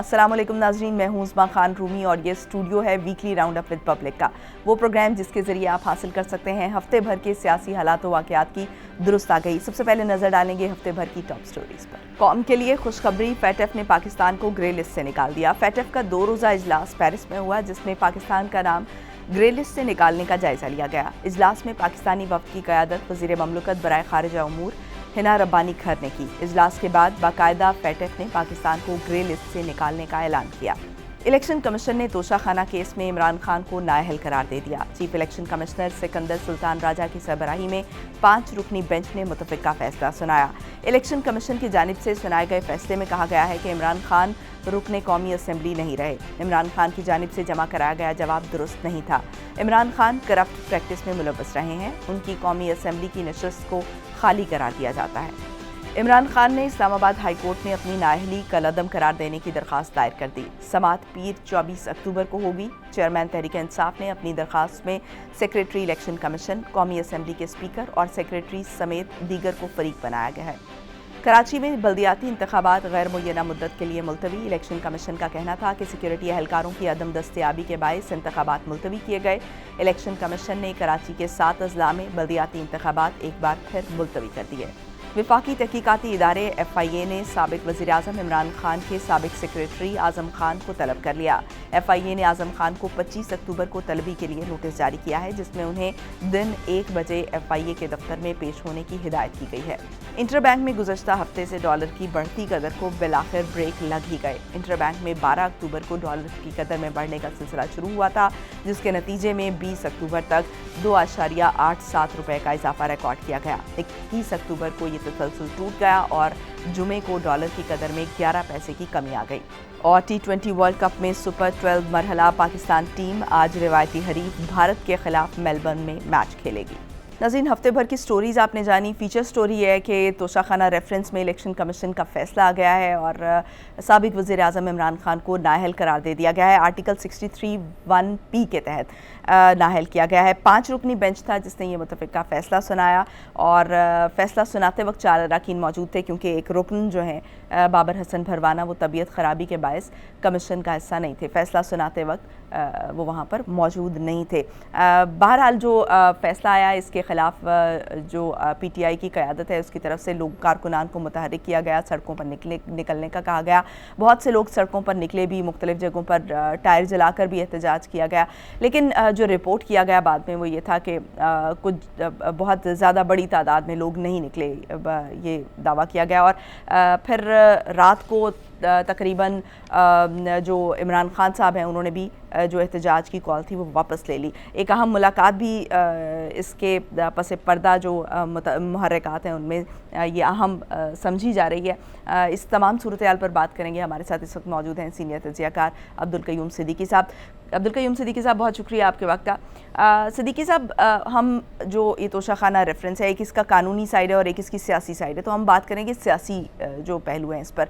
السلام علیکم ناظرین، میں ہوں عثمان خان رومی اور یہ اسٹوڈیو ہے weekly round up with public کا، وہ پروگرام جس کے ذریعے آپ حاصل کر سکتے ہیں ہفتے بھر کے سیاسی حالات و واقعات کی درست آگہی۔ سب سے پہلے نظر ڈالیں گے ہفتے بھر کی ٹاپ سٹوریز پر۔ قوم کے لیے خوشخبری، فیٹف نے پاکستان کو گرے لسٹ سے نکال دیا۔ فیٹف کا 2 روزہ اجلاس پیرس میں ہوا جس میں پاکستان کا نام گرے لسٹ سے نکالنے کا جائزہ لیا گیا۔ اجلاس میں پاکستانی وفد کی قیادت وزیر مملکت برائے خارجہ امور ہنا ربانی کھر نے کی۔ اجلاس کے بعد باقاعدہ فیٹف نے پاکستان کو گرے لسٹ سے نکالنے کا اعلان کیا۔ الیکشن کمیشن نے توشہ خانہ کیس میں عمران خان کو نااہل قرار دے دیا۔ چیف الیکشن کمشنر سکندر سلطان راجہ کی سربراہی میں 5 رکنی بینچ نے متفقہ فیصلہ سنایا۔ الیکشن کمیشن کی جانب سے سنائے گئے فیصلے میں کہا گیا ہے کہ عمران خان رکن قومی اسمبلی نہیں رہے۔ عمران خان کی جانب سے جمع کرایا گیا جواب درست نہیں تھا۔ عمران خان کرپٹ پریکٹس میں ملوث رہے ہیں۔ ان کی قومی اسمبلی کی نشست کو خالی قرار دیا جاتا ہے۔ عمران خان نے اسلام آباد ہائی کورٹ میں اپنی نااہلی کالعدم قرار دینے کی درخواست دائر کر دی۔ سماعت پیر 24 اکتوبر کو ہوگی۔ چیئرمین تحریک انصاف نے اپنی درخواست میں سیکریٹری الیکشن کمیشن، قومی اسمبلی کے اسپیکر اور سیکریٹری سمیت دیگر کو فریق بنایا گیا ہے۔ کراچی میں بلدیاتی انتخابات غیر معینہ مدت کے لیے ملتوی۔ الیکشن کمیشن کا کہنا تھا کہ سیکورٹی اہلکاروں کی عدم دستیابی کے باعث انتخابات ملتوی کیے گئے۔ الیکشن کمیشن نے کراچی کے 7 اضلاع میں بلدیاتی انتخابات ایک بار پھر ملتوی کر دیے۔ وفاقی تحقیقاتی ادارے ایف آئی اے نے سابق وزیراعظم عمران خان کے سابق سیکریٹری اعظم خان کو طلب کر لیا۔ ایف آئی اے نے اعظم خان کو 25 اکتوبر کو طلبی کے لیے نوٹس جاری کیا ہے جس میں انہیں دن 1 بجے ایف آئی اے کے دفتر میں پیش ہونے کی ہدایت کی گئی ہے۔ انٹر بینک میں گزشتہ ہفتے سے ڈالر کی بڑھتی قدر کو بالآخر بریک لگ ہی گئے۔ انٹر بینک میں 12 اکتوبر کو ڈالر کی قدر میں بڑھنے کا سلسلہ شروع ہوا تھا جس کے نتیجے میں 20 اکتوبر تک 2.87 روپے کا اضافہ ریکارڈ کیا گیا۔ 21 اکتوبر کو یہ تسلسل ٹوٹ گیا اور جمعے کو ڈالر کی قدر میں 11 پیسے کی کمی آ گئی۔ اور T20 ورلڈ کپ میں سپر 12 مرحلہ پاکستان ٹیم آج روایتی حریف بھارت کے خلاف میلبرن میں میچ کھیلے گی۔ ناظرین، ہفتے بھر کی سٹوریز آپ نے جانی۔ فیچر سٹوری یہ ہے کہ توشہ خانہ ریفرنس میں الیکشن کمیشن کا فیصلہ آ گیا ہے اور سابق وزیر اعظم عمران خان کو نااہل قرار دے دیا گیا ہے۔ آرٹیکل 63(1)(p) کے تحت نااہل کیا گیا ہے۔ 5 رکنی بینچ تھا جس نے یہ متفقہ فیصلہ سنایا اور فیصلہ سناتے وقت 4 اراکین موجود تھے کیونکہ ایک رکن جو ہیں بابر حسن بھروانہ وہ طبیعت خرابی کے باعث کمیشن کا حصہ نہیں تھے۔ فیصلہ سناتے وقت وہ وہاں پر موجود نہیں تھے۔ بہرحال جو فیصلہ آیا اس کے خلاف جو پی ٹی آئی کی قیادت ہے اس کی طرف سے لوگ کارکنان کو متحرک کیا گیا، سڑکوں پر نکلنے کا کہا گیا۔ بہت سے لوگ سڑکوں پر نکلے بھی، مختلف جگہوں پر ٹائر جلا کر بھی احتجاج کیا گیا، لیکن جو رپورٹ کیا گیا بعد میں وہ یہ تھا کہ کچھ بہت زیادہ بڑی تعداد میں لوگ نہیں نکلے، یہ دعویٰ کیا گیا۔ اور پھر رات کو تقریباً جو عمران خان صاحب ہیں انہوں نے بھی جو احتجاج کی کال تھی وہ واپس لے لی۔ ایک اہم ملاقات بھی اس کے پس پردہ جو محرکات ہیں ان میں یہ اہم سمجھی جا رہی ہے۔ اس تمام صورتحال پر بات کریں گے۔ ہمارے ساتھ اس وقت موجود ہیں سینئر تجزیہ کار عبدالقیوم صدیقی صاحب۔ عبدالقیوم صدیقی صاحب، بہت شکریہ آپ کے وقت کا۔ صدیقی صاحب، ہم جو یہ توشہ خانہ ریفرنس ہے، ایک اس کا قانونی سائڈ ہے اور ایک اس کی سیاسی سائڈ ہے، تو ہم بات کریں گے سیاسی جو پہلو ہیں اس پر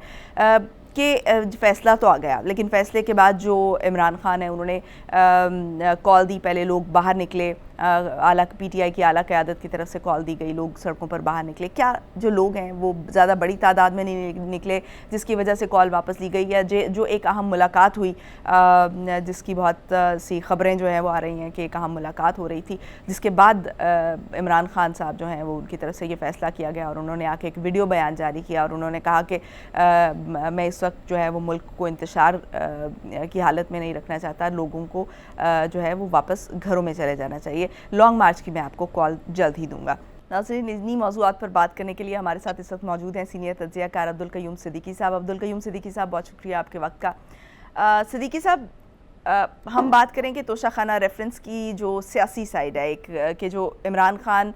کہ فیصلہ تو آ گیا لیکن فیصلے کے بعد جو عمران خان ہیں انہوں نے کال دی، پہلے لوگ باہر نکلے، اعلیٰ پی ٹی آئی کی اعلیٰ قیادت کی طرف سے کال دی گئی، لوگ سڑکوں پر باہر نکلے۔ کیا جو لوگ ہیں وہ زیادہ بڑی تعداد میں نہیں نکلے جس کی وجہ سے کال واپس لی گئی، یا جو ایک اہم ملاقات ہوئی جس کی بہت سی خبریں جو ہیں وہ آ رہی ہیں کہ ایک اہم ملاقات ہو رہی تھی جس کے بعد عمران خان صاحب جو ہیں وہ ان کی طرف سے یہ فیصلہ کیا گیا اور انہوں نے آ کے ایک ویڈیو بیان جاری کیا اور انہوں نے کہا کہ میں اس وقت جو ہے وہ ملک کو انتشار کی حالت میں نہیں رکھنا چاہتا، لوگوں کو جو ہے وہ واپس گھروں میں چلے جانا چاہیے، لانگ مارچ کی میں آپ کو کال جلد ہی دوں گا۔ ناظرین، انہی موضوعات پر بات کرنے کے لیے ہمارے ساتھ اس وقت موجود ہیں سینئر تجزیہ کار عبدالقیوم صدیقی صاحب۔ عبدالقیوم صدیقی صاحب، بہت شکریہ آپ کے وقت کا۔ صدیقی صاحب، ہم بات کریں کہ توشہ خانہ ریفرنس کی جو سیاسی سائڈ ہے، ایک کہ جو عمران خان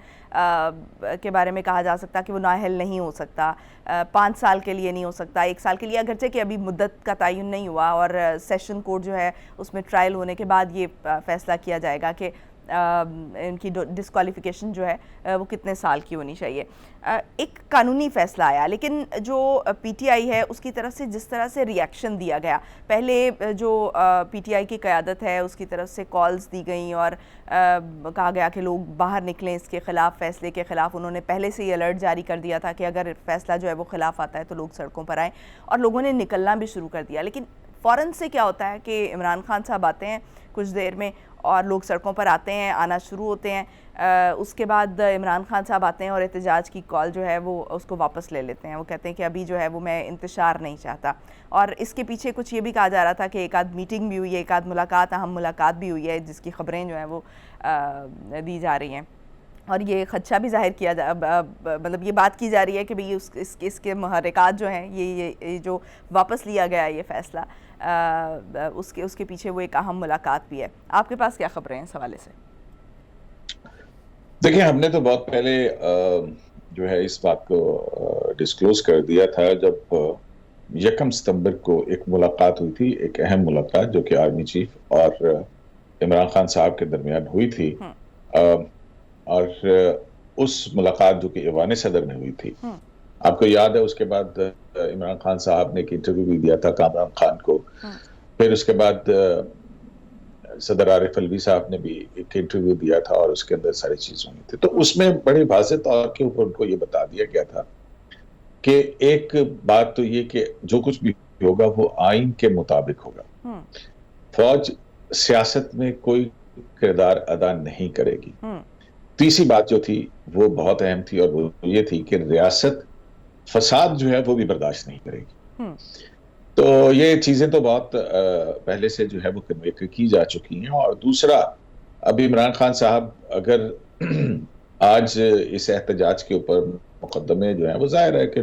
کے بارے میں کہا جا سکتا کہ وہ نااہل نہیں ہو سکتا، 5 سال کے لیے نہیں ہو سکتا، 1 سال کے لیے، اگرچہ کہ ابھی مدت کا تعین نہیں ہوا اور سیشن کورٹ جو ہے اس میں ٹرائل ہونے کے بعد یہ فیصلہ کیا جائے گا کہ ان کی ڈسکوالیفیکیشن جو ہے وہ کتنے سال کی ہونی چاہیے۔ ایک قانونی فیصلہ آیا لیکن جو پی ٹی آئی ہے اس کی طرف سے جس طرح سے ری ایکشن دیا گیا، پہلے جو پی ٹی آئی کی قیادت ہے اس کی طرف سے کالز دی گئیں اور کہا گیا کہ لوگ باہر نکلیں اس کے خلاف، فیصلے کے خلاف۔ انہوں نے پہلے سے ہی الرٹ جاری کر دیا تھا کہ اگر فیصلہ جو ہے وہ خلاف آتا ہے تو لوگ سڑکوں پر آئیں، اور لوگوں نے نکلنا بھی شروع کر دیا۔ لیکن فوراً سے کیا ہوتا ہے کہ عمران خان صاحب آتے ہیں کچھ دیر میں اور لوگ سڑکوں پر آتے ہیں، آنا شروع ہوتے ہیں، اس کے بعد عمران خان صاحب آتے ہیں اور احتجاج کی کال جو ہے وہ اس کو واپس لے لیتے ہیں. وہ کہتے ہیں کہ ابھی جو ہے وہ میں انتشار نہیں چاہتا. اور اس کے پیچھے کچھ یہ بھی کہا جا رہا تھا کہ ایک آدھ میٹنگ بھی ہوئی ہے، ایک آدھ ملاقات، اہم ملاقات بھی ہوئی ہے، جس کی خبریں جو ہیں وہ دی جا رہی ہیں. اور یہ خدشہ بھی ظاہر کیا مطلب یہ بات کی جا رہی ہے کہ بھئی اس کے محرکات جو ہیں، یہ جو واپس لیا گیا ہے یہ فیصلہ، اس کے پیچھے وہ ایک اہم ملاقات بھی ہے. آپ کے پاس کیا خبریں ہیں اس حوالے سے؟ دیکھیں، ہم نے تو بہت پہلے جو ہے اس بات کو ڈسکلوز کر دیا تھا جب 1 ستمبر کو ایک ملاقات ہوئی تھی، ایک اہم ملاقات جو کہ آرمی چیف اور عمران خان صاحب کے درمیان ہوئی تھی. اور اس ملاقات جو کہ ایوان صدر میں ہوئی تھی، آپ کو یاد ہے اس کے بعد عمران خان صاحب نے ایک انٹرویو بھی دیا تھا کامران خان کو. پھر اس کے بعد صدر عارف الوی صاحب نے بھی ایک انٹرویو دیا تھا اور اس کے اندر ساری چیزیں ہوئی تھی. تو اس میں بڑے واضح طور کے اوپر ان کو یہ بتا دیا گیا تھا کہ ایک بات تو یہ کہ جو کچھ بھی ہوگا وہ آئین کے مطابق ہوگا. فوج سیاست میں کوئی کردار ادا نہیں کرے گی. تیسری بات جو تھی وہ بہت اہم تھی اور وہ یہ تھی کہ ریاست فساد جو ہے وہ بھی برداشت نہیں کرے گی. تو یہ چیزیں تو بہت پہلے سے جو ہے وہ کنوے کی جا چکی ہیں. اور دوسرا، ابھی عمران خان صاحب اگر آج اس احتجاج کے اوپر مقدمے جو ہیں، وہ ظاہر ہے کہ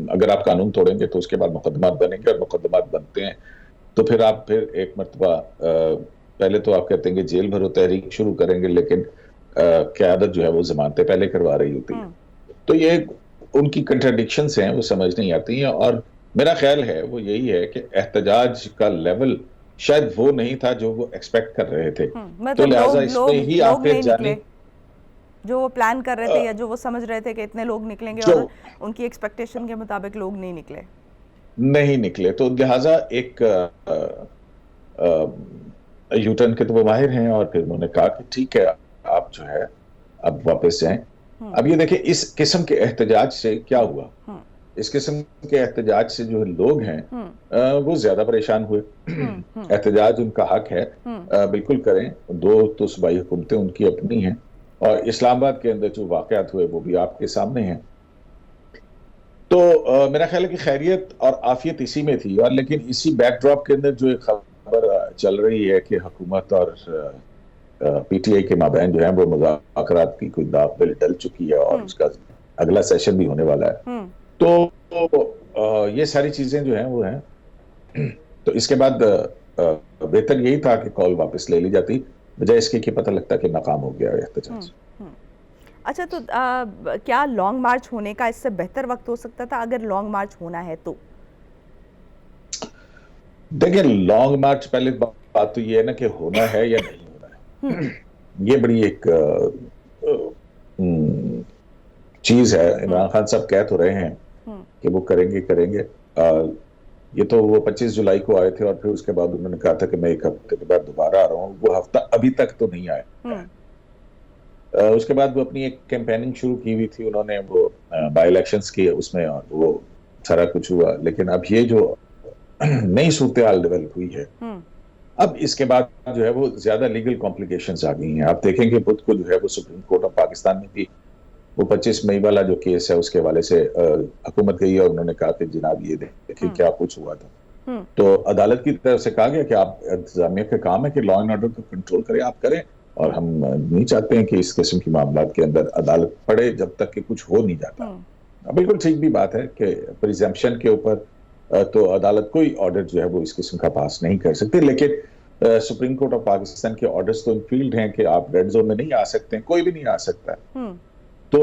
اگر آپ قانون توڑیں گے تو اس کے بعد مقدمات بنیں گے، اور مقدمات بنتے ہیں تو پھر آپ ایک مرتبہ پہلے تو آپ کہتے ہیں کہ جیل بھرو تحریک شروع کریں گے، لیکن قیادت جو ہے وہ ضمانتیں پہلے کروا رہی ہوتی ہے. تو یہ ان کی کنٹراڈکشنز ہیں، وہ سمجھ نہیں آتی ہیں. اور میرا خیال ہے وہ یہی ہے کہ احتجاج کا لیول شاید وہ نہیں تھا جو وہ ایکسپیکٹ کر رہے تھے. تو لہٰذا اس میں ہی آپ کے جانے جو وہ پلان کر رہے تھے یا جو وہ سمجھ رہے تھے کہ اتنے لوگ نکلیں گے، اور ان کی ایکسپیکٹیشن کے مطابق لوگ نہیں نکلے. تو لہٰذا ایک یو ٹرن کے تو وہ ماہر ہیں، اور پھر انہوں نے کہا کہ ٹھیک ہے آپ جو ہے اب واپس جائیں. اب یہ دیکھیں اس قسم کے احتجاج سے کیا ہوا. اس قسم کے احتجاج سے جو لوگ ہیں وہ زیادہ پریشان ہوئے. احتجاج ان کا حق ہے، بالکل کریں. 2 تو صوبائی حکومتیں ان کی اپنی ہیں، اور اسلام آباد کے اندر جو واقعات ہوئے وہ بھی آپ کے سامنے ہیں. تو میرا خیال ہے کہ خیریت اور عافیت اسی میں تھی. اور لیکن اسی بیک ڈراپ کے اندر جو ایک خبر چل رہی ہے کہ حکومت اور پی ٹی آئی کے مابین جو ہیں وہ مذاکرات کی کوئی داغ پہلے ڈل چکی ہے، اور اس کا اگلا سیشن بھی ہونے والا ہے. تو یہ ساری چیزیں جو ہیں وہ ہیں. تو اس کے بعد بہتر یہی تھا کہ کال واپس لے لی جاتی، بجائے اس کے کہ پتہ لگتا کہ ناکام ہو گیا احتجاج. اچھا، تو کیا لانگ مارچ ہونے کا اس سے بہتر وقت ہو سکتا تھا اگر لانگ مارچ ہونا ہے تو؟ دیکھیں، لانگ مارچ پہلے بات تو یہ ہے نا کہ ہونا ہے یا نہیں ہونا ہے. یہ بڑی ایک چیز ہے. عمران خان صاحب کہہ تو رہے ہیں کہ وہ کریں گے. یہ تو وہ 25 جولائی کو آئے تھے، اور پھر اس کے بعد انہوں نے کہا تھا کہ میں 1 ہفتے کے بعد دوبارہ آ رہا ہوں. وہ ہفتہ ابھی تک تو نہیں آیا. اس کے بعد وہ اپنی ایک کیمپیننگ شروع کی ہوئی تھی انہوں نے، وہ بائی الیکشنز کی اس میں، اور وہ سارا کچھ ہوا. لیکن اب یہ جو نئی صورتحال ڈیولپ ہوئی ہے، اب اس کے بعد جو ہے وہ زیادہ لیگل کمپلیکیشنز آ گئی ہیں. آپ دیکھیں کہ بدھ کو جو ہے وہ سپریم کورٹ آف پاکستان میں بھی وہ 25 مئی والا جو کیس ہے اس کے حوالے سے حکومت گئی، اور انہوں نے کہا کہ جناب یہ دیکھیں کیا کچھ ہوا تھا. تو عدالت کی طرف سے کہا گیا کہ آپ انتظامیہ کا کام ہے کہ لا اینڈ آرڈر کو کنٹرول کریں، آپ کریں. اور ہم نہیں چاہتے ہیں کہ اس قسم کی معاملات کے اندر عدالت پڑے جب تک کہ کچھ ہو نہیں جاتا. بالکل ٹھیک بھی بات ہے کہ پریزمپشن کے اوپر تو عدالت کوئی آرڈر جو ہے وہ اس قسم کا پاس نہیں کر سکتے. لیکن سپریم کورٹ آف پاکستان کے آرڈرز تو ان فیلڈ ہیں کہ آپ ریڈ زون میں نہیں آ سکتے، کوئی بھی نہیں آ سکتا. تو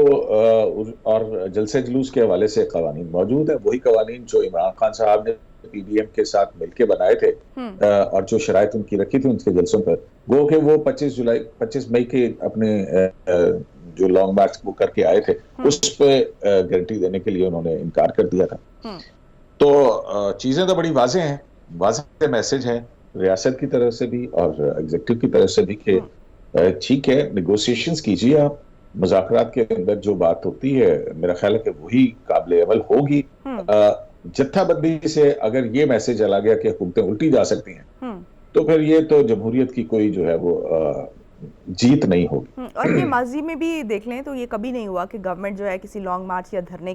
اور جلسے جلوس کے حوالے سے قوانین موجود ہیں، وہی قوانین جو عمران خان صاحب نے پی ڈی ایم کے ساتھ مل کے بنائے تھے، اور جو شرائط ان کی رکھی تھی ان کے جلسوں پر، وہ کہ وہ 25 مئی کے اپنے جو لانگ مارچ وہ کر کے آئے تھے اس پہ گارنٹی دینے کے لیے انہوں نے انکار کر دیا تھا. تو چیزیں تو بڑی واضح ہیں، واضح میسج ہے ریاست کی طرف سے بھی اور ایگزیکٹو کی طرف سے بھی کہ ٹھیک ہے، نیگوسیشنز کیجیے آپ. مذاکرات کے اندر جو بات ہوتی ہے میرا خیال ہے کہ وہی قابل عمل ہوگی. جتھا بندی سے اگر یہ میسج چلا گیا کہ حکومتیں الٹی جا سکتی ہیں تو پھر یہ تو جمہوریت کی کوئی جو ہے وہ جیت نہیں ہوگی. اور یہ ماضی میں بھی دیکھ لیں تو یہ کبھی نہیں ہوا کہ گورنمنٹ جو ہے کسی لانگ مارچ یا دھرنے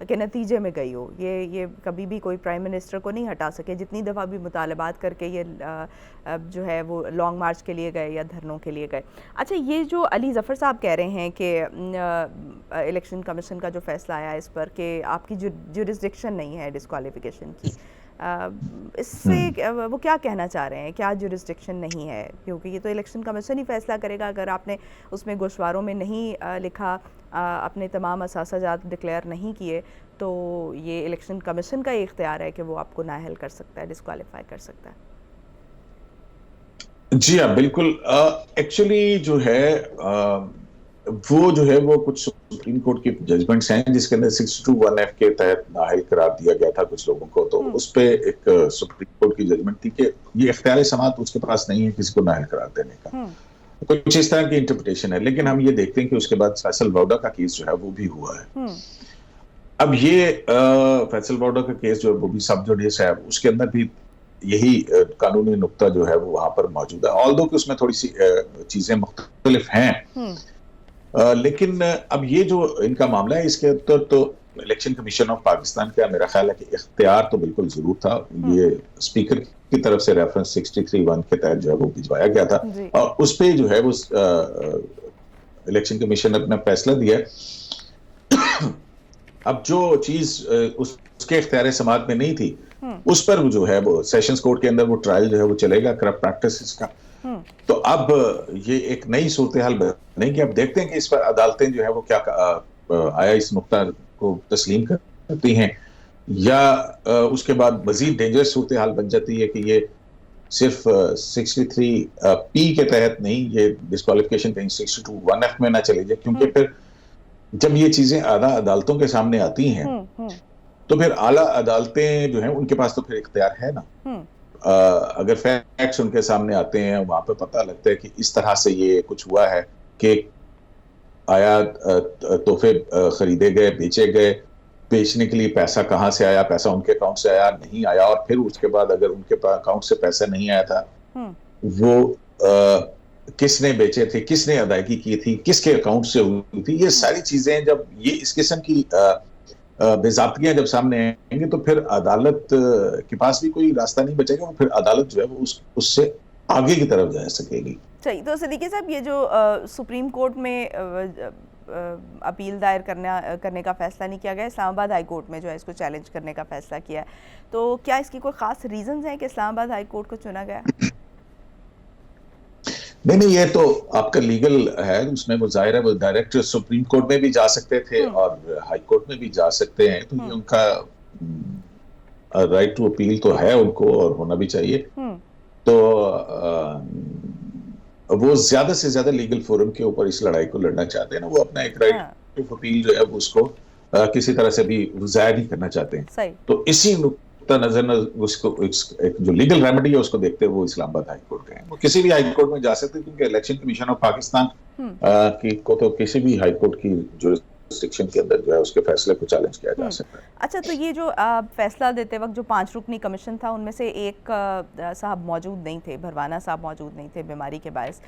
کے نتیجے میں گئی ہو. یہ کبھی بھی کوئی پرائم منسٹر کو نہیں ہٹا سکے جتنی دفعہ بھی مطالبات کر کے یہ جو ہے وہ لانگ مارچ کے لیے گئے یا دھرنوں کے لیے گئے. اچھا یہ جو علی ظفر صاحب کہہ رہے ہیں کہ الیکشن کمیشن کا جو فیصلہ آیا اس پر کہ آپ کی جورسڈکشن نہیں ہے ڈسکوالیفیکیشن کی, اس سے وہ کیا کہنا چاہ رہے ہیں, کیا جورسڈکشن نہیں ہے؟ کیونکہ یہ تو الیکشن کمیشن ہی فیصلہ کرے گا. اگر آپ نے اس میں گوشواروں میں نہیں لکھا, اپنے تمام اثاثہ جات ڈکلیئر نہیں کیے, تو یہ الیکشن کمیشن کا یہ اختیار ہے کہ وہ آپ کو نااہل کر سکتا ہے, ڈسکوالیفائی کر سکتا ہے. جی ہاں بالکل. ایکچولی جو ہے وہ کچھ سپریم کورٹ کی ججمنٹس ہیں جس کے اندر 621F کے تحت نااہل قرار دیا گیا تھا کچھ لوگوں کو. تو اس پہ ایک سپریم کورٹ کی ججمنٹ تھی کہ یہ اختیار سماعت اس کے پاس نہیں ہے کسی کو نااہل قرار دینے کا. کچھ اس طرح کی انٹرپریٹیشن ہے. لیکن ہم یہ دیکھتے ہیں کہ اس کے بعد فیصل باوڈا کا کیس جو ہے وہ بھی ہوا ہے. اب یہ فیصل باوڈا کا کیس جو ہے وہ بھی سب جوڈیس ہے, اس کے اندر بھی یہی قانونی نقطہ جو ہے وہ وہاں پر موجود ہے, آلدو کہ اس میں تھوڑی سی چیزیں مختلف ہیں. لیکن اب یہ جو ان کا معاملہ ہے اس کے اندر تو الیکشن کمیشن آف پاکستان کا میرا خیال ہے کہ اختیار تو بالکل ضرور تھا. یہ اسپیکر کی طرف سے ریفرنس 631 کے تحت جو ہے وہ بھجوایا گیا تھا اور اس پہ جو ہے وہ الیکشن کمیشن نے اپنا فیصلہ دیا. اب جو چیز اس کے اختیار سماعت میں نہیں تھی اس پر جو ہے وہ سیشنز کورٹ کے اندر وہ ٹرائل جو ہے وہ چلے گا کرپٹ پریکٹسز کا. تو اب یہ ایک نئی صورتحال بنے گی. اب دیکھتے ہیں کہ اس پر عدالتیں جو ہے وہ کیا آیا اس نقطہ کو تسلیم کرتی ہیں یا اس کے بعد مزید ڈینجرس صورتحال بن جاتی ہے کہ یہ صرف 63P کے تحت نہیں, یہ ڈسکوالیفیکیشن کہیں 621F میں نہ چلے جائے. کیونکہ پھر جب یہ چیزیں اعلیٰ عدالتوں کے سامنے آتی ہیں تو پھر اعلیٰ عدالتیں جو ہیں ان کے پاس تو پھر اختیار ہے نا. اگر فیکٹس ان کے سامنے آتے ہیں وہاں پہ پتہ لگتا ہے کہ اس طرح سے یہ کچھ ہوا ہے کہ آیا تحفے خریدے گئے, بیچے گئے, بیچنے کے لیے پیسہ کہاں سے آیا, پیسہ ان کے اکاؤنٹ سے آیا نہیں آیا, اور پھر اس کے بعد اگر ان کے اکاؤنٹ سے پیسہ نہیں آیا تھا وہ کس نے بیچے تھے, کس نے ادائیگی کی تھی, کس کے اکاؤنٹ سے ہوئی تھی, یہ ساری چیزیں جب یہ اس قسم کی بے ضابطگیاں جب سامنے آئیں گے تو پھر عدالت کے پاس بھی کوئی راستہ نہیں بچے گا. پھر عدالت جو ہے وہ اس سے آگے کی طرف جا سکے گی. صحیح. تو صدیقی صاحب یہ جو سپریم کورٹ میں اپیل دائر کرنے کا فیصلہ نہیں کیا گیا, اسلام آباد ہائی کورٹ میں جو ہے اس کو چیلنج کرنے کا فیصلہ کیا ہے, تو کیا اس کی کوئی خاص ریزنز ہیں کہ اسلام آباد ہائی کورٹ کو چنا گیا؟ نہیں, یہ تو آپ کا لیگل ہے, اس میں وہ ظاہر ہے وہ ڈائریکٹ سپریم کورٹ میں بھی جا سکتے تھے اور ہائی کورٹ میں بھی جا سکتے ہیں. تو یہ ان کا رائٹ ٹو اپیل تو ہے ان کو اور ہونا بھی چاہیے. تو وہ زیادہ سے زیادہ لیگل فورم کے اوپر اس لڑائی کو لڑنا چاہتے ہیں نا, وہ اپنا ایک رائٹ ٹو اپیل جو ہے اس کو کسی طرح سے بھی ضائع نہیں کرنا چاہتے ہیں. تو اسی نظر اس کو ایک جو لیگل ریمیڈی ہے اس کو دیکھتے وہ اسلام آباد ہائی کورٹ گئے. وہ کسی بھی ہائی کورٹ میں جا سکتے کیونکہ الیکشن کمیشن آف پاکستان کو تو کسی بھی ہائی کورٹ کی جورسڈکشن کے اندر جو ہے اس کے فیصلے کو چیلنج کیا جا سکتا ہے. اچھا, تو یہ جو فیصلہ دیتے وقت جو 5 رکنی کمیشن تھا ان میں سے ایک صاحب موجود نہیں تھے, بھروانا صاحب موجود نہیں تھے بیماری کے باعث,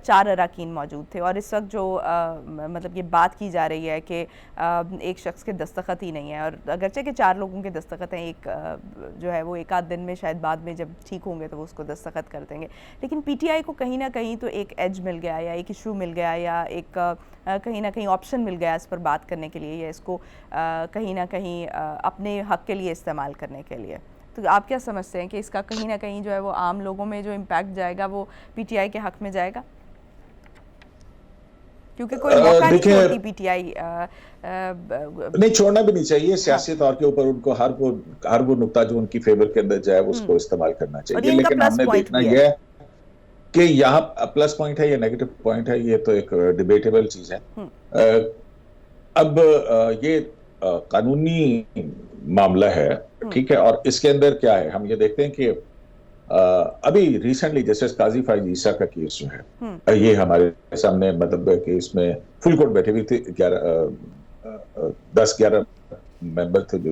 4 اراکین موجود تھے. اور اس وقت جو مطلب یہ بات کی جا رہی ہے کہ ایک شخص کے دستخط ہی نہیں ہے, اور اگرچہ کہ 4 لوگوں کے دستخط ہیں, ایک جو ہے وہ ایک آدھ دن میں شاید بعد میں جب ٹھیک ہوں گے تو وہ اس کو دستخط کر دیں گے. لیکن پی ٹی آئی کو کہیں نہ کہیں تو ایک ایج مل گیا یا ایک ایشو مل گیا یا ایک کہیں نہ کہیں آپشن مل گیا اس پر بات کرنے کے لیے یا اس کو کہیں نہ کہیں اپنے حق کے لیے استعمال کرنے کے لیے. تو آپ کیا سمجھتے ہیں کہ اس کا کہیں نہ کہیں جو ہے وہ عام لوگوں میں جو امپیکٹ جائے گا وہ پی ٹی آئی کے حق میں جائے گا؟ کیونکہ کوئی موقع نہیں چھوڑتی پی ٹی آئی. نہیں, چھوڑنا بھی نہیں چاہیے. سیاسی طور کے اوپر ان کو ہر وہ نقطہ جو ان کی فیور کے اندر جائے اس کو استعمال کرنا چاہیے. لیکن ہم نے دیکھنا یہ ہے کہ یہاں پلس پوائنٹ ہے یا نیگیٹو پوائنٹ ہے, یہ تو ایک ڈیبیٹیبل چیز ہے. اب یہ قانونی معاملہ ہے, ٹھیک ہے, اور اس کے اندر کیا ہے ہم یہ دیکھتے ہیں کہ ابھی ریسنٹلی جیسے قاضی فائز عیسیٰ کا کیس جو ہے یہ ہمارے سامنے, مطلب کہ اس میں فل کورٹ بیٹھے ہوئی تھی, 10-11 ممبر تھے جو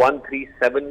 137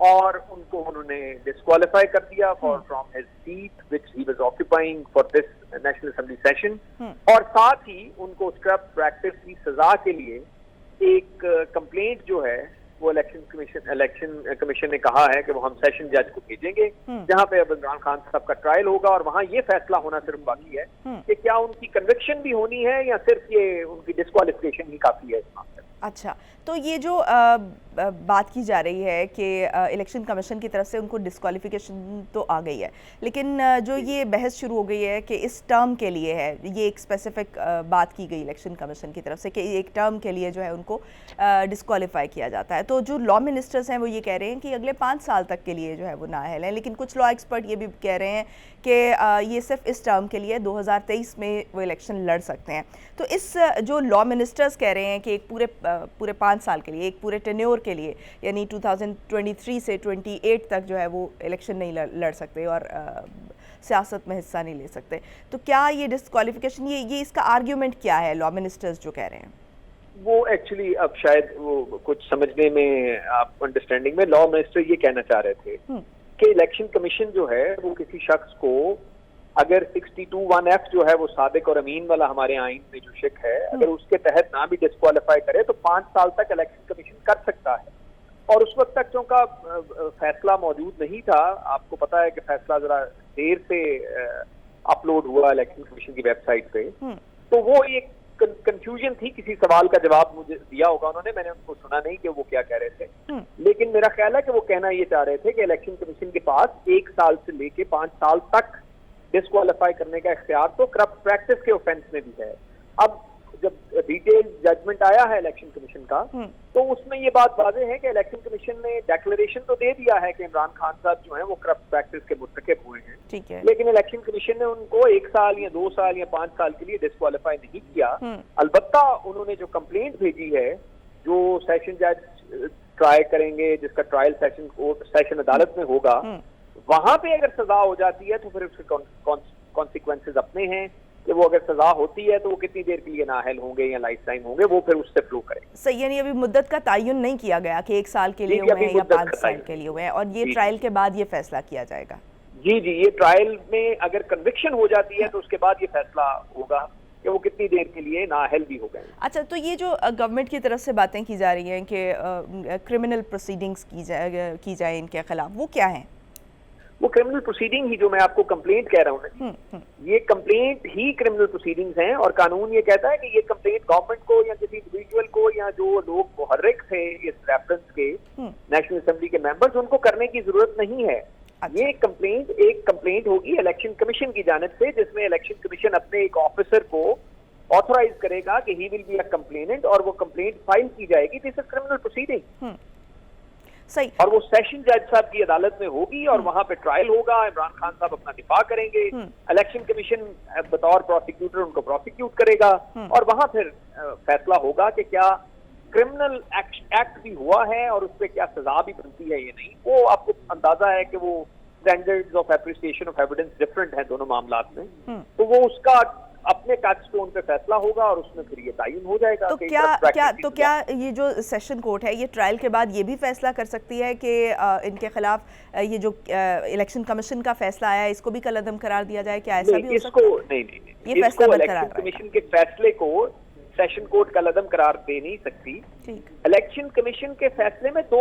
اور ان کو انہوں نے ڈسکوالیفائی کر دیا from his seat which he was occupying for this national assembly session, اور ساتھ ہی ان کو کرپٹ پریکٹس کی سزا کے لیے ایک کمپلینٹ جو ہے وہ الیکشن کمیشن نے کہا ہے کہ وہ ہم سیشن جج کو بھیجیں گے، جہاں پہ اب عمران خان صاحب کا ٹرائل ہوگا، اور وہاں یہ فیصلہ ہونا صرف باقی ہے کہ کیا ان کی کنوکشن بھی ہونی ہے یا صرف یہ ان کی ڈسکوالیفیکیشن ہی کافی ہے اس معاملے میں۔ اچھا، تو یہ جو بات کی جا رہی ہے کہ الیکشن کمیشن کی طرف سے ان کو ڈسکوالیفیکیشن تو آ گئی ہے، لیکن جو یہ بحث شروع ہو گئی ہے کہ اس ٹرم کے لیے ہے، یہ ایک اسپیسیفک بات کی گئی الیکشن کمیشن کی طرف سے کہ ایک ٹرم کے لیے جو ہے ان کو ڈسکوالیفائی کیا جاتا ہے، تو جو لا منسٹرز ہیں وہ یہ کہہ رہے ہیں کہ اگلے 5 سال تک کے لیے جو ہے وہ نااہل ہیں، لیکن کچھ لا ایکسپرٹ یہ بھی کہہ رہے ہیں کہ یہ صرف اس ٹرم کے لیے 2023 میں وہ الیکشن لڑ سکتے ہیں۔ تو اس جو لا منسٹرز کہہ رہے ہیں کہ ایک پورے 5 سال کے لیے، ایک پورے ٹینیور کے لیے، یعنی 2023 سے 28 تک جو ہے وہ الیکشن نہیں لڑ سکتے اور سیاست میں حصہ نہیں لے سکتے، تو کیا یہ ڈسکوالیفیکیشن، یہ اس کا آرگیومنٹ کیا ہے لا منسٹرز جو کہہ رہے ہیں؟ وہ ایکچولی اب شاید وہ کچھ سمجھنے میں، آپ انڈرسٹینڈنگ میں، لا منسٹر یہ کہنا چاہ رہے تھے کہ الیکشن کمیشن جو ہے وہ کسی شخص کو اگر 62(1)(f جو ہے وہ صادق اور امین والا ہمارے آئین میں جو شک ہے، اگر اس کے تحت نہ بھی ڈسکوالیفائی کرے تو 5 سال تک الیکشن کمیشن کر سکتا ہے، اور اس وقت تک چونکہ فیصلہ موجود نہیں تھا، آپ کو پتا ہے کہ فیصلہ ذرا دیر سے اپلوڈ ہوا الیکشن کمیشن کی ویب سائٹ پہ، تو وہ ایک کنفیوژن تھی، کسی سوال کا جواب مجھے دیا ہوگا انہوں نے، میں نے ان کو سنا نہیں کہ وہ کیا کہہ رہے تھے، لیکن میرا خیال ہے کہ وہ کہنا یہ چاہ رہے تھے کہ الیکشن کمیشن کے پاس 1 سال سے لے کے 5 سال تک ڈسکوالیفائی کرنے کا اختیار تو کرپٹ پریکٹس کے اوفینس میں بھی ہے۔ اب جب ڈیٹیل ججمنٹ آیا ہے الیکشن کمیشن کا تو اس میں یہ بات واضح ہے کہ الیکشن کمیشن نے ڈیکلریشن تو دے دیا ہے کہ عمران خان صاحب جو ہیں وہ کرپٹ پریکٹس کے مرتکب ہوئے ہیں، لیکن الیکشن کمیشن نے ان کو 1 سال یا 2 سال یا 5 سال کے لیے ڈسکوالیفائی نہیں کیا۔ البتہ انہوں نے جو کمپلینٹ بھیجی ہے، جو سیشن جج ٹرائی کریں گے، جس کا ٹرائل سیشن عدالت میں ہوگا، وہاں پہ اگر سزا ہو جاتی ہے تو پھر اس کے کانسیکوینسز اپنے ہیں کہ وہ اگر سزا ہوتی ہے تو وہ کتنی دیر کے لیے نااہل ہوں گے یا لائف ٹائم ہوں گے، وہ پھر اس سے فلو کریں گے۔ صحیح، یعنی ابھی مدت کا تعین نہیں کیا گیا کہ 1 سال کے لیے ہوئے ہیں یا 5 سال کے لیے ہوئے ہیں، اور یہ ٹرائل کے بعد یہ فیصلہ کیا جائے گا۔ جی، یہ ٹرائل میں اگر کنوکشن ہو جاتی ہے تو اس کے بعد یہ فیصلہ ہوگا کہ وہ کتنی دیر کے لیے نااہل بھی ہو گئے۔ اچھا، تو یہ جو گورنمنٹ کی طرف سے باتیں کی جا رہی ہیں کہ کرمنل پروسیڈنگز کی جائیں ان کے خلاف، وہ کیا ہیں؟ وہ کرمنل پروسیڈنگ ہی جو میں آپ کو کمپلینٹ کہہ رہا ہوں نا، یہ کمپلینٹ ہی کرمنل پروسیڈنگز ہیں، اور قانون یہ کہتا ہے کہ یہ کمپلینٹ گورنمنٹ کو یا کسی انڈیویجول کو یا جو لوگ محرک تھے اس ریفرنس کے نیشنل اسمبلی کے ممبرز، ان کو کرنے کی ضرورت نہیں ہے۔ یہ ایک کمپلینٹ ہوگی الیکشن کمیشن کی جانب سے، جس میں الیکشن کمیشن اپنے ایک آفیسر کو آتھورائز کرے گا کہ ہی ول بی اے کمپلیننٹ، اور وہ کمپلینٹ فائل کی جائے گی۔ دس از کرمنل پروسیڈنگ، اور وہ سیشن جج صاحب کی عدالت میں ہوگی، اور وہاں پہ ٹرائل ہوگا، عمران خان صاحب اپنا دفاع کریں گے، الیکشن کمیشن بطور پروسیکیوٹر ان کو پروسیکیوٹ کرے گا، اور وہاں پھر فیصلہ ہوگا کہ کیا کرمنل ایکٹ بھی ہوا ہے اور اس پہ کیا سزا بھی بنتی ہے یا نہیں۔ وہ آپ کو اندازہ ہے کہ وہ standards of appreciation of evidence different ہیں دونوں معاملات میں، تو وہ اس کا اپنے ٹچ سٹون پہ فیصلہ ہوگا، اور اس میں پھر یہ تعین ہو جائے گا۔ تو کیا یہ جو سیشن کورٹ ہے یہ ٹرائل کے بعد یہ بھی فیصلہ کر سکتی ہے کہ ان کے خلاف یہ جو الیکشن کمیشن کا فیصلہ آیا ہے اس کو بھی کالعدم قرار دیا جائے؟ کیا ایسا بھی ہو سکتا ہے؟ نہیں، یہ فیصلہ برقرار رہے گا۔ کمیشن کے فیصلے کو سیشن کورٹ کالعدم قرار دے نہیں سکتی۔ الیکشن کمیشن کے فیصلے میں 2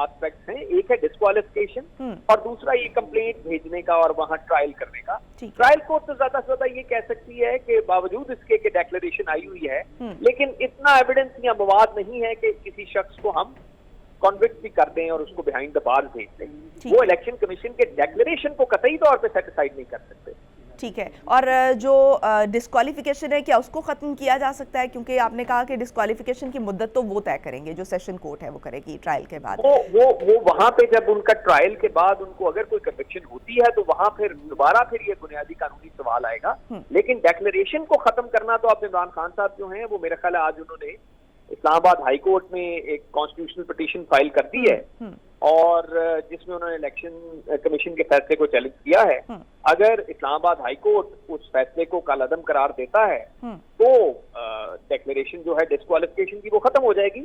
آسپیکٹس ہیں، ایک ہے ڈسکوالیفیکیشن اور دوسرا یہ کمپلینٹ بھیجنے کا اور وہاں ٹرائل کرنے کا۔ ٹرائل کورٹ تو زیادہ سے زیادہ یہ کہہ سکتی ہے کہ باوجود اس کے کہ ڈیکلریشن آئی ہوئی ہے، لیکن اتنا ایویڈنس یا مواد نہیں ہے کہ کسی شخص کو ہم کنوکٹ بھی کر دیں اور اس کو بیہائنڈ دا بارز بھیج دیں۔ وہ الیکشن کمیشن کے ڈیکلریشن کو قطعی طور پہ سیٹ اسائڈ نہیں کر سکتے۔ ٹھیک ہے، اور جو ڈسکوالیفیکیشن ہے کیا اس کو ختم کیا جا سکتا ہے؟ کیونکہ آپ نے کہا کہ ڈسکوالیفیکیشن کی مدت تو وہ طے کریں گے، جو سیشن کورٹ ہے وہ کرے گی ٹرائل کے بعد۔ وہ وہاں پہ جب ان کا ٹرائل کے بعد ان کو اگر کوئی کنوکشن ہوتی ہے تو وہاں پھر دوبارہ پھر یہ بنیادی قانونی سوال آئے گا، لیکن ڈیکلریشن کو ختم کرنا تو اب عمران خان صاحب جو ہیں وہ میرا خیال ہے آج انہوں نے اسلام آباد ہائی کورٹ میں ایک کانسٹیٹیوشنل پٹیشن فائل کر دی ہے، اور جس میں انہوں نے الیکشن کمیشن کے فیصلے کو چیلنج کیا ہے۔ اگر اسلام آباد ہائی کورٹ اس فیصلے کو کالعدم قرار دیتا ہے تو ڈیکلریشن جو ہے ڈسکوالیفیکیشن کی وہ ختم ہو جائے گی،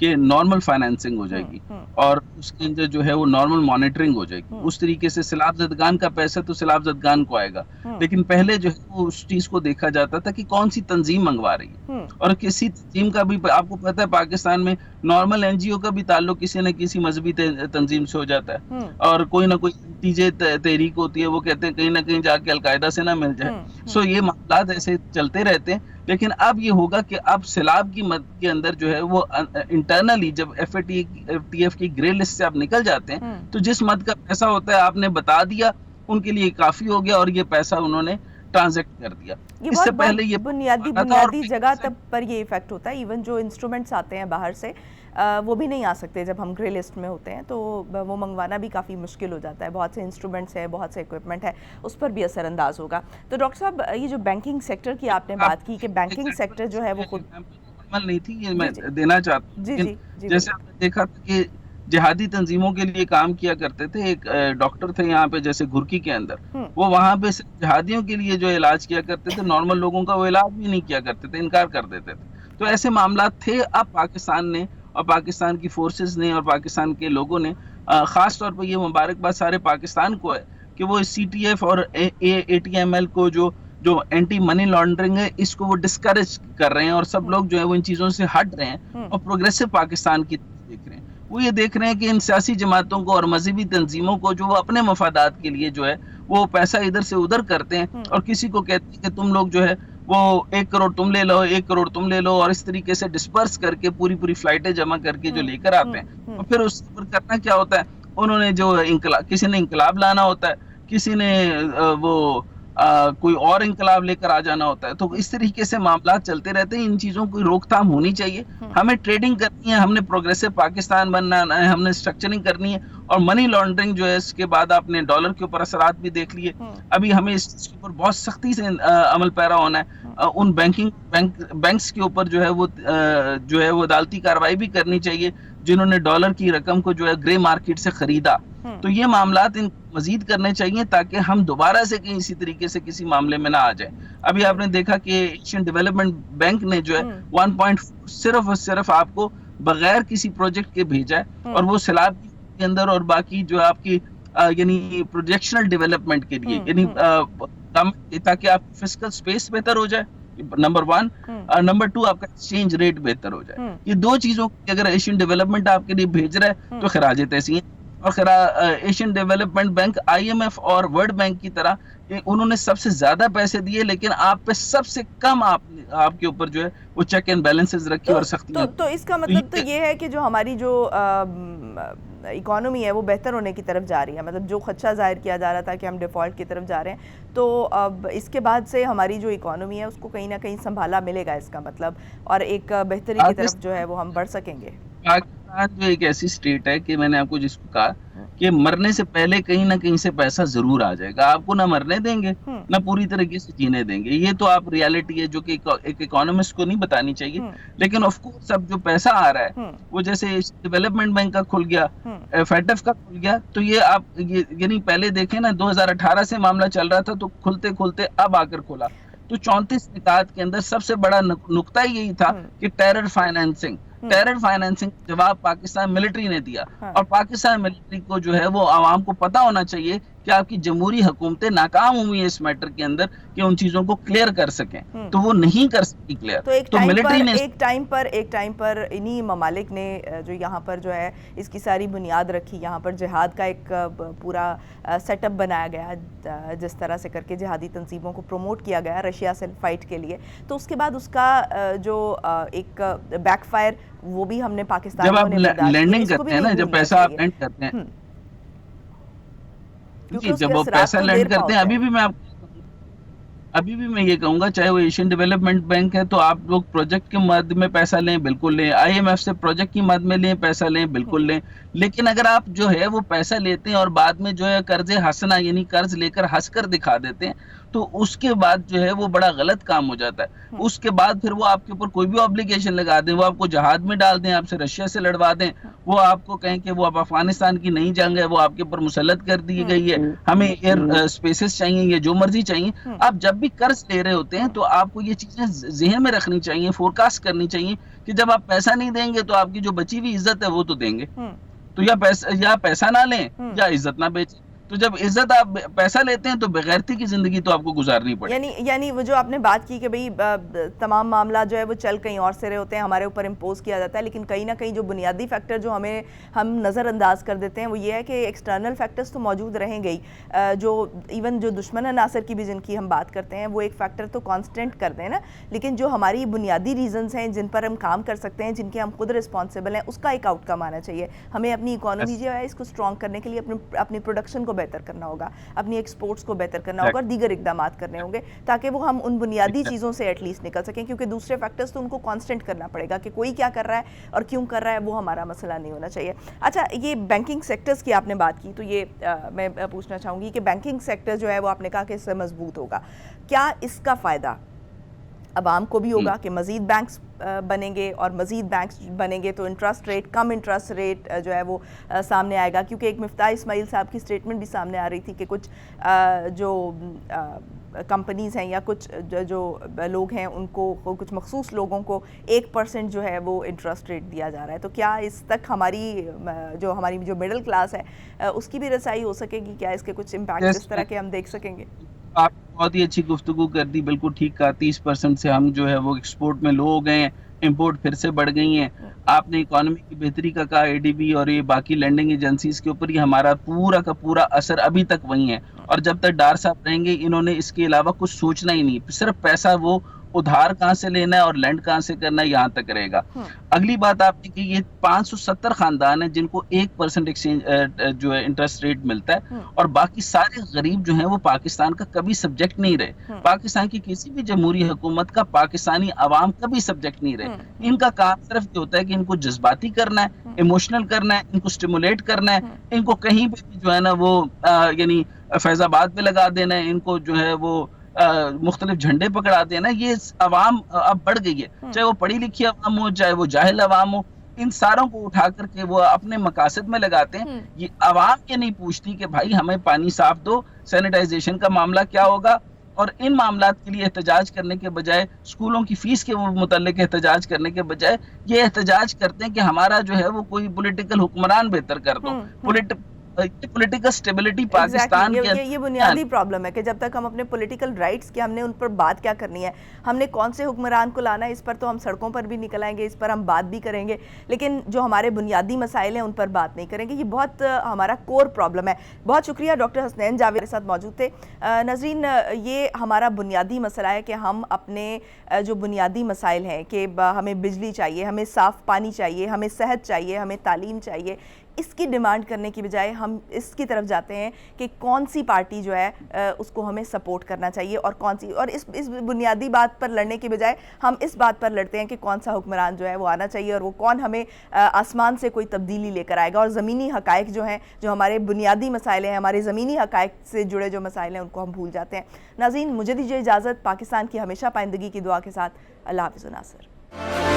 کہ نارمل فائنینسنگ ہو جائے گی اور اس کے اندر جو ہے وہ نارمل مانیٹرنگ ہو جائے گی. اس طریقے سے سیلاب زدگان کا پیسہ تو سیلاب زدگان کو آئے گا, لیکن پہلے جو ہے وہ اس چیز کو دیکھا جاتا تھا کہ کون سی تنظیم منگوا رہی ہے, اور کسی تنظیم کا بھی آپ کو پتہ ہے پاکستان میں نارمل این جی او کا بھی تعلق کسی نہ کسی مذہبی تنظیم سے ہو جاتا ہے, اور کوئی نہ کوئی نتیجے تحریک ہوتی ہے, وہ کہتے ہیں کہیں نہ کہیں جا کے القاعدہ سے نہ مل جائے. سو یہ معاملات ایسے چلتے رہتے ہیں. لیکن اب یہ ہوگا کہ اب سیلاب کی مد کے اندر جو ہے وہ انٹرنلی جب ایف اے ٹی ایف کی گرے لسٹ سے آپ نکل جاتے ہیں تو جس مد کا پیسہ ہوتا ہے آپ نے بتا دیا, ان کے لیے کافی ہو گیا اور یہ پیسہ انہوں نے ٹرانزیکٹ کر دیا. اس سے پہلے یہ بنیادی جگہ تب پر یہ ایفیکٹ ہوتا ہے. ایون جو انسٹرومنٹس آتے ہیں باہر سے وہ بھی نہیں آ سکتے جب ہم گرے لسٹ میں ہوتے ہیں, تو وہ منگوانا بھی کافی مشکل ہو جاتا ہے. بہت سے انسٹرومنٹس ہیں, بہت سے اکوپمنٹ ہے, اس پر بھی اثر انداز ہوگا. تو ڈاکٹر صاحب یہ جو بینکنگ سیکٹر کی آپ نے بات کی کہ بینکنگ سیکٹر جو ہے وہ خود نہیں تھی, یہ میں دینا چاہتا ہوں. جیسے آپ نے دیکھا تھا کہ جہادی تنظیموں کے لیے کام کیا کرتے تھے, ایک ڈاکٹر تھے یہاں پہ جیسے گھرکی کے اندر, وہ وہاں پہ جہادیوں کے لیے جو علاج کیا کرتے تھے, نارمل لوگوں کا وہ علاج بھی نہیں کیا کرتے تھے, انکار کر دیتے تھے. تو ایسے معاملات تھے. اب پاکستان نے اور پاکستان کی فورسز نے اور پاکستان کے لوگوں نے خاص طور پہ یہ مبارکباد سارے پاکستان کو ہے کہ وہ سی ٹی ایف اور اے ٹی ایم ایل کو جو اینٹی منی لانڈرنگ ہے اس کو وہ ڈسکریج کر رہے ہیں, اور سب لوگ جو ہے وہ ان چیزوں سے ہٹ رہے ہیں اور پروگریسو پاکستان کی دیکھ رہے ہیں. وہ یہ دیکھ رہے ہیں کہ ان سیاسی جماعتوں کو اور مذہبی تنظیموں کو جو وہ اپنے مفادات کے لیے جو ہے وہ پیسہ ادھر سے ادھر کرتے ہیں, اور کسی کو کہتے ہیں کہ تم لوگ جو ہے وہ 1 کروڑ تم لے لو, 1 کروڑ تم لے لو, اور اس طریقے سے ڈسپرس کر کے پوری فلائٹیں جمع کر کے جو لے کر آتے ہیں. اور پھر اس پر کرنا کیا ہوتا ہے, انہوں نے جو کسی نے انقلاب لانا ہوتا ہے, کسی نے وہ کوئی اور انقلاب لے کر آ جانا ہوتا ہے. تو اس طریقے سے معاملات چلتے رہتے ہیں. ان چیزوں کی روک تھام ہونی چاہیے. ہمیں ٹریڈنگ کرنی ہے, ہم نے پروگریسو پاکستان بننا ہے, ہم نے اسٹرکچرنگ کرنی ہے, اور منی لانڈرنگ جو ہے اس کے بعد آپ نے ڈالر کے اوپر اثرات بھی دیکھ لیے. ابھی ہمیں اس کے اوپر بہت سختی سے عمل پیرا ہونا ہے. ان بینکس کے اوپر جو ہے وہ عدالتی کارروائی بھی کرنی چاہیے جنہوں نے ڈالر کی رقم کو جو ہے گرے مارکیٹ سے خریدا. تو یہ معاملات ان مزید کرنے چاہیے تاکہ ہم دوبارہ سے کہیں اسی طریقے سے کسی معاملے میں نہ آ جائیں. ابھی آپ نے دیکھا کہ ایشین ڈیولپمنٹ بینک نے جو ہے 1.4 صرف اور صرف آپ کو بغیر کسی پروجیکٹ کے بھیجا ہے, اور وہ سیلاب کے اندر اور باقی جو آپ کی یعنی پروجیکشنل ڈیولپمنٹ کے لیے, یعنی تاکہ آپ کی فسکل سپیس بہتر ہو جائے, نمبر 1, اور نمبر 2 آپ کا ایکسچینج ریٹ بہتر ہو جائے. یہ دو چیزوں کی اگر ایشین ڈیولپمنٹ آپ کے لیے بھیج رہا ہے تو خراج تحسین. اور Asian development bank I M F اور ورلڈ بینک کی طرح انہوں نے سب سے زیادہ پیسے دیے, لیکن آپ پہ سب سے کم آپ کے اوپر جو ہے وہ چیک اینڈ بیلنسز رکھی اور سختی. تو اس کا مطلب تو یہ ہے کہ جو ہماری جو اکانومی ہے وہ بہتر ہونے کی طرف جا رہی ہے. مطلب جو خدشہ ظاہر کیا جا رہا تھا کہ ہم ڈیفالٹ کی طرف جا رہے ہیں, تو اب اس کے بعد سے ہماری جو اکانومی ہے اس کو کہیں نہ کہیں سنبھالا ملے گا اس کا مطلب, اور ایک بہتری کی طرف جو ہے وہ ہم بڑھ سکیں گے. پاکستان جو ایک ایسی اسٹیٹ ہے کہ میں نے آپ کو جس کو کہا کہ مرنے سے پہلے کہیں نہ کہیں سے پیسہ ضرور آ جائے گا. آپ کو نہ مرنے دیں گے نہ پوری طریقے سے جینے دیں گے. یہ تو آپ ریالٹی ہے جو کہ ایک اکانومسٹ کو نہیں بتانی چاہیے. لیکن آف کورس اب جو پیسہ آ رہا ہے وہ جیسے ڈیولپمنٹ بینک کا کھل گیا, فیڈ ایف کا کھل گیا, تو یہ آپ یعنی پہلے دیکھیں نا 2018 سے معاملہ چل رہا تھا تو کھلتے کھلتے اب آ کر کھلا. تو 34 نکات کے اندر سب سے بڑا نقطہ یہی تھا کہ ٹیرر فائنینسنگ جواب پاکستان ملٹری نے دیا. اور پاکستان ملٹری کو جو ہے وہ عوام کو پتا ہونا چاہیے کہ آپ کی جمہوری حکومتیں ناکام ہوئی ہیں اس میٹر کے اندر کہ ان چیزوں کو کلیئر کر سکیں, تو وہ نہیں کر سکی کلیئر. تو ملٹری نے ایک ٹائم پر انہی ممالک نے جو یہاں پر جو ہے اس کی ساری بنیاد رکھی, یہاں پر جہاد کا ایک پورا سیٹ اپ بنایا گیا, جس طرح سے کر کے جہادی تنظیموں کو پروموٹ کیا گیا رشیا سے فائٹ کے لیے. تو اس کے بعد اس کا جو ایک بیک فائر وہ بھی ہم نے پاکستان جب آپ لینڈنگ کرتے ہیں نا, جب پیسہ آپ لینڈ کرتے ہیں, جب وہ پیسہ لینڈ کرتے ہیں, ابھی بھی میں یہ کہوں گا چاہے وہ ایشین ڈیولپمنٹ بینک ہے تو آپ لوگ پروجیکٹ کے مد میں پیسہ لیں, بالکل لیں. آئی ایم ایف سے پروجیکٹ کی مد میں لیں, پیسہ لیں, بالکل لیں. لیکن اگر آپ جو ہے وہ پیسہ لیتے ہیں اور بعد میں جو ہے قرض حسنہ یعنی قرض لے کر ہنس کر دکھا دیتے ہیں, تو اس کے بعد جو ہے وہ بڑا غلط کام ہو جاتا ہے. اس کے بعد پھر وہ آپ کے اوپر کوئی بھی آبلیگیشن لگا دیں, وہ آپ کو جہاد میں ڈال دیں, آپ سے رشیا سے لڑوا دیں, وہ آپ کو کہیں کہ وہ اب افغانستان کی نئی جنگ ہے, وہ آپ کے اوپر مسلط کر دی گئی ہے, ہمیں ایئر سپیسز چاہیے یا جو مرضی چاہیے. آپ جب بھی قرض لے رہے ہوتے ہیں تو آپ کو یہ چیزیں ذہن میں رکھنی چاہیے, فورکاسٹ کرنی چاہیے کہ جب آپ پیسہ نہیں دیں گے تو آپ کی جو بچی ہوئی عزت ہے وہ تو دیں گے. تو یا پیسہ نہ لیں یا عزت نہ بیچیں. تو جب عزت آپ پیسہ لیتے ہیں تو بغیرتی کی زندگی تو آپ کو گزارنی پڑے. یعنی وہ جو آپ نے بات کی کہ بھئی تمام معاملات جو ہے وہ چل کہیں اور سے رہے ہوتے ہیں, ہمارے اوپر امپوز کیا جاتا ہے, لیکن کہیں نہ کہیں جو بنیادی فیکٹر جو ہم نظر انداز کر دیتے ہیں وہ یہ ہے کہ ایکسٹرنل فیکٹرز تو موجود رہیں گئی, جو ایون جو دشمن عناصر کی بھی جن کی ہم بات کرتے ہیں وہ ایک فیکٹر تو کانسٹنٹ کر دیں نا, لیکن جو ہماری بنیادی ریزنز ہیں جن پر ہم کام کر سکتے ہیں, جن کے ہم خود رسپانسیبل ہیں, اس کا ایک آؤٹ کم آنا چاہیے. ہمیں اپنی اکانومی جو ہے اس کو اسٹرانگ کرنے کے لیے اپنی پروڈکشن کو بہتر کرنا ہوگا, اپنی ایکسپورٹس کو بہتر کرنا ہوگا, اور دیگر اقدامات کرنے ہوں گے تاکہ وہ ہم ان بنیادی چیزوں سے ایٹ لیسٹ نکل سکیں, کیونکہ دوسرے فیکٹرز تو ان کو کانسٹنٹ کرنا پڑے گا کہ کوئی کیا کر رہا ہے اور کیوں کر رہا ہے, وہ ہمارا مسئلہ نہیں ہونا چاہیے. اچھا, یہ بینکنگ سیکٹرز کی آپ نے بات کی, تو یہ میں پوچھنا چاہوں گی کہ بینکنگ سیکٹر جو ہے وہ آپ نے کہا کہ اس سے مضبوط ہوگا, کیا اس کا فائدہ عوام کو بھی ہوگا کہ مزید بینکس بنیں گے, اور مزید بینکس بنیں گے تو کم انٹرسٹ ریٹ جو ہے وہ سامنے آئے گا, کیونکہ ایک مفتاح اسماعیل صاحب کی سٹیٹمنٹ بھی سامنے آ رہی تھی کہ کچھ جو کمپنیز ہیں یا کچھ جو لوگ ہیں ان کو, کچھ مخصوص لوگوں کو 1% جو ہے وہ انٹرسٹ ریٹ دیا جا رہا ہے. تو کیا اس تک ہماری جو مڈل کلاس ہے اس کی بھی رسائی ہو سکے گی؟ کیا اس کے کچھ امپیکٹ اس طرح کے ہم دیکھ سکیں گے؟ آپ بہت ہی اچھی گفتگو کر دی, بالکل ٹھیک کہا. 30% سے ہم جو ہے وہ ایکسپورٹ میں لو ہو گئے ہیں, امپورٹ پھر سے بڑھ گئی ہیں. آپ نے اکانومی کی بہتری کا کہا, اے ڈی بی اور یہ باقی لینڈنگ ایجنسیز کے اوپر یہ ہمارا پورا کا پورا اثر ابھی تک وہی ہے, اور جب تک ڈار صاحب رہیں گے انہوں نے اس کے علاوہ کچھ سوچنا ہی نہیں, صرف پیسہ وہ ادھار کہاں سے لینا ہے اور لینڈ کہاں سے کرنا ہے, یہاں تک رہے گا. اگلی بات آپ نے کہ یہ 570 خاندان ہیں جن کو 1% ایکسچینج جو ہے انٹرسٹ ریٹ ملتا ہے, اور باقی سارے غریب جو ہیں وہ پاکستان کا کبھی سبجیکٹ نہیں رہے. پاکستان کی کسی بھی جمہوری حکومت کا پاکستانی عوام کبھی سبجیکٹ نہیں رہے. ان کا کام صرف یہ ہوتا ہے کہ ان کو جذباتی کرنا ہے, ایموشنل کرنا ہے, ان کو سٹیمولیٹ کرنا ہے, ان کو کہیں پہ بھی جو ہے نا وہ یعنی فیض آباد پہ لگا دینا ہے, ان کو جو ہے وہ مختلف جھنڈے پکڑا دینا. یہ عوام اب بڑھ گئی ہے, چاہے وہ پڑھی لکھی عوام ہو چاہے وہ جاہل عوام ہو, ان ساروں کو اٹھا کر کے وہ اپنے مقاصد میں لگاتے ہیں. یہ عوام یہ نہیں پوچھتی کہ بھائی ہمیں پانی صاف دو, سینیٹائزیشن کا معاملہ کیا ہوگا, اور ان معاملات کے لیے احتجاج کرنے کے بجائے, اسکولوں کی فیس کے متعلق احتجاج کرنے کے بجائے یہ احتجاج کرتے ہیں کہ ہمارا جو ہے وہ کوئی پولیٹیکل حکمران بہتر کر دو. پولیٹیکل سٹیبلٹی پاکستان یہ بنیادی پرابلم ہے کہ جب تک ہم اپنے پولیٹیکل رائٹس کی, ہم نے ان پر بات کیا کرنی ہے, ہم نے کون سے حکمران کو لانا ہے, اس پر تو ہم سڑکوں پر بھی نکل آئیں گے, اس پر ہم بات بھی کریں گے, لیکن جو ہمارے بنیادی مسائل ہیں ان پر بات نہیں کریں گے. یہ بہت ہمارا کور پرابلم ہے. بہت شکریہ ڈاکٹر حسنین جاوید میرے ساتھ موجود تھے. ناظرین, یہ ہمارا بنیادی مسئلہ ہے کہ ہم اپنے جو بنیادی مسائل ہیں کہ ہمیں بجلی چاہیے, ہمیں صاف پانی چاہیے, ہمیں صحت چاہیے, ہمیں تعلیم چاہیے, اس کی ڈیمانڈ کرنے کی بجائے ہم اس کی طرف جاتے ہیں کہ کون سی پارٹی جو ہے اس کو ہمیں سپورٹ کرنا چاہیے اور کون سی, اور اس بنیادی بات پر لڑنے کی بجائے ہم اس بات پر لڑتے ہیں کہ کون سا حکمران جو ہے وہ آنا چاہیے اور وہ کون ہمیں آسمان سے کوئی تبدیلی لے کر آئے گا. اور زمینی حقائق جو ہیں, جو ہمارے بنیادی مسائل ہیں, ہمارے زمینی حقائق سے جڑے جو مسائل ہیں, ان کو ہم بھول جاتے ہیں. ناظرین, مجھے دیجیے اجازت. پاکستان کی ہمیشہ پائندگی کی دعا کے ساتھ اللہ حافظ. ناصر.